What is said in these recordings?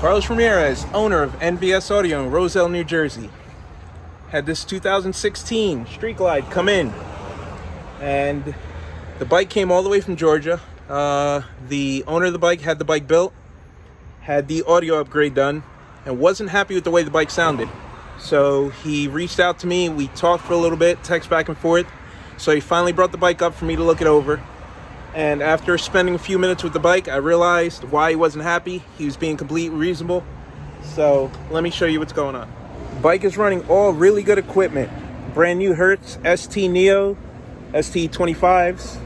Carlos Ramirez, owner of NVSAUDIO in Roselle, New Jersey. Had this 2016 Street Glide come in, and the bike came all the way from Georgia. The owner of the bike had the bike built, had the audio upgrade done, and wasn't happy with the way the bike sounded. So he reached out to me, we talked for a little bit, text back and forth. So he finally brought the bike up for me to look it over. And after spending a few minutes with the bike, I realized why he wasn't happy. He was being completely reasonable. So let me show you what's going on. The bike is running all really good equipment. Brand new Hertz ST Neo, ST25s,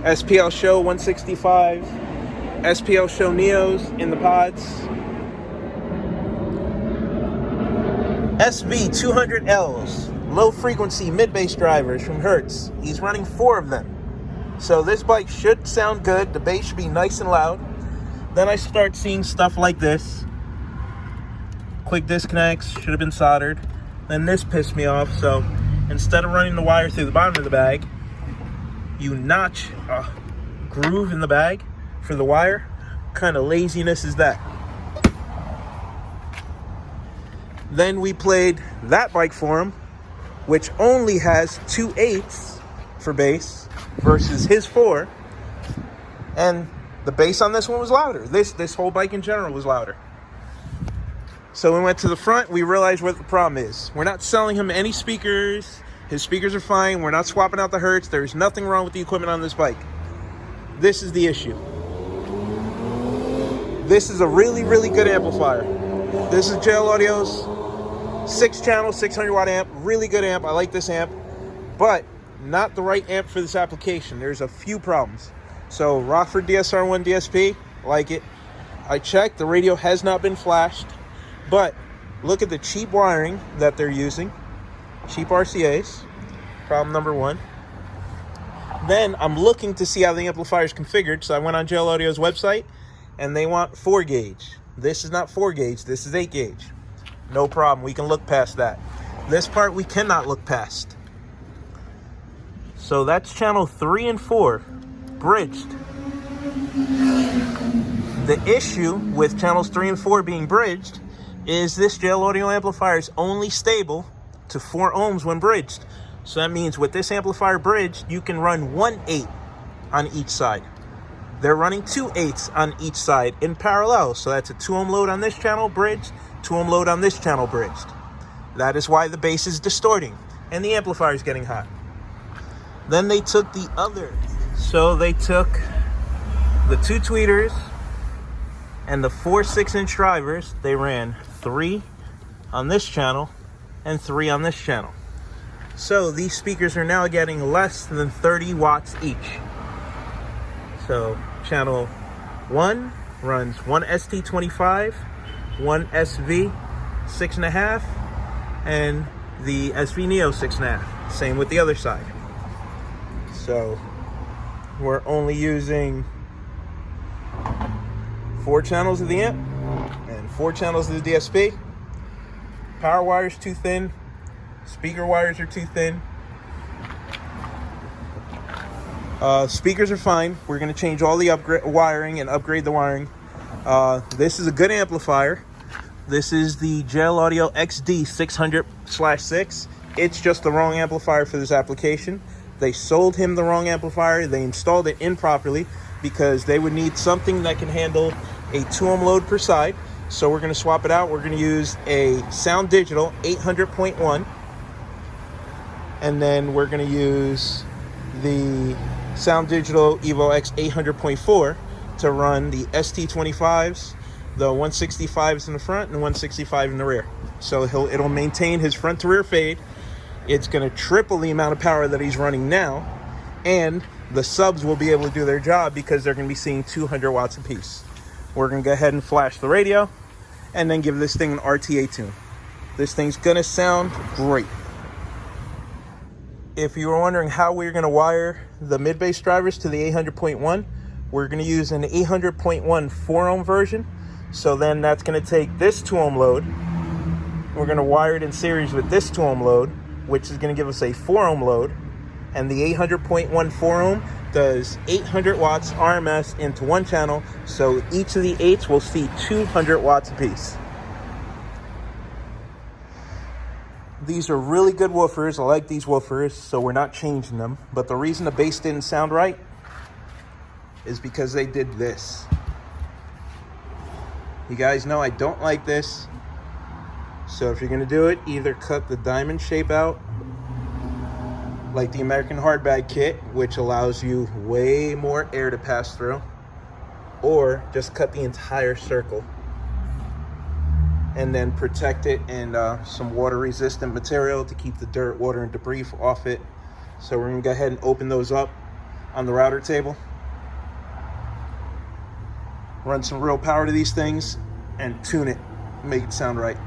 SPL Show 165s, SPL Show Neos in the pods, SV200Ls, low frequency mid-bass drivers from Hertz. He's running 4 of them. So this bike should sound good. The bass should be nice and loud. Then I start seeing stuff like this. Quick disconnects, should have been soldered. Then this pissed me off. So instead of running the wire through the bottom of the bag, you notch a groove in the bag for the wire. What kind of laziness is that? Then we played that bike for him, which only has 2/8 for bass versus his 4, and the bass on this one was louder. This whole bike in general was louder. So we went to the front. We realized what the problem is. We're not selling him any speakers. His speakers are fine. We're not swapping out the Hertz. There's nothing wrong with the equipment on this bike. This is the issue. This is a really, really good amplifier. This is JL Audio's 6-channel, 600-watt amp. Really good amp. I like this amp, but not the right amp for this application. There's a few problems. So Rockford DSR1 DSP, like it. I checked, the radio has not been flashed, but look at the cheap wiring that they're using. Cheap RCAs, problem number 1. Then I'm looking to see how the amplifier is configured, so I went on JL Audio's website, and they want 4 gauge. This is not 4 gauge, this is 8 gauge. No problem, we can look past that. This part we cannot look past. So that's channel 3 and 4, bridged. The issue with channels 3 and 4 being bridged is this JL Audio amplifier is only stable to 4 ohms when bridged. So that means with this amplifier bridged, you can run 1/8 on each side. They're running 2/8 on each side in parallel. So that's a 2 ohm load on this channel bridged, 2 ohm load on this channel bridged. That is why the bass is distorting and the amplifier is getting hot. Then they took the other. So they took the 2 tweeters and the 4 6-inch drivers. They ran 3 on this channel and 3 on this channel. So these speakers are now getting less than 30 watts each. So channel 1 runs 1 ST25, 1 SV 6.5, and the SV Neo 6.5. Same with the other side. So we're only using 4 channels of the amp and 4 channels of the DSP. Power wires too thin. Speaker wires are too thin. Speakers are fine. We're going to change all the wiring and upgrade the wiring. This is a good amplifier. This is the JL Audio XD 600/6. It's just the wrong amplifier for this application. They sold him the wrong amplifier. They installed it improperly because they would need something that can handle a 2 ohm load per side. So we're going to swap it out. We're going to use a Sound Digital 800.1. And then we're going to use the Sound Digital Evo X 800.4 to run the ST25s, the 165s in the front and 165 in the rear. So it'll maintain his front to rear fade. It's going to triple the amount of power that he's running now, and the subs will be able to do their job because they're going to be seeing 200 watts apiece. We're going to go ahead and flash the radio and then give this thing an RTA tune. This thing's going to sound great. If you were wondering how we're going to wire the mid-bass drivers to the 800.1, we're going to use an 800.1 4 ohm version. So then that's going to take this 2 ohm load. We're going to wire it in series with this 2 ohm load, which is going to give us a 4 ohm load, and the 800.1 4 ohm does 800 watts RMS into one channel, so each of the 8s will see 200 watts apiece. These are really good woofers. I like these woofers, so we're not changing them. But the reason the bass didn't sound right is because they did this. You guys know I don't like this. So if you're gonna do it, either cut the diamond shape out, like the American Hardbag kit, which allows you way more air to pass through, or just cut the entire circle and then protect it in some water resistant material to keep the dirt, water, and debris off it. So we're gonna go ahead and open those up on the router table, run some real power to these things, and tune it, make it sound right.